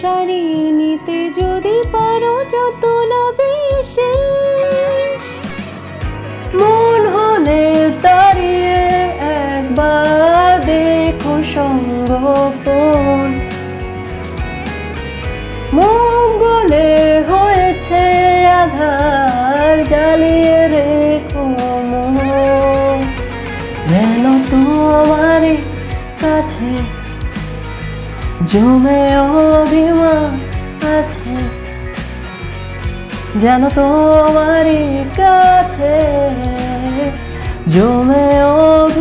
সারিয়ে নিতে যদি পারো যত না বিশেষ। মন হলে দাঁড়িয়ে একবার দেখো সঙ্গোপন, মোম গলে হয়েছে আধার, জ্বালিয়ে রেখো মন। যেন তোমার কাছে জমে অভিমান আছে, যেন তোমার কাছে জমে অভিমান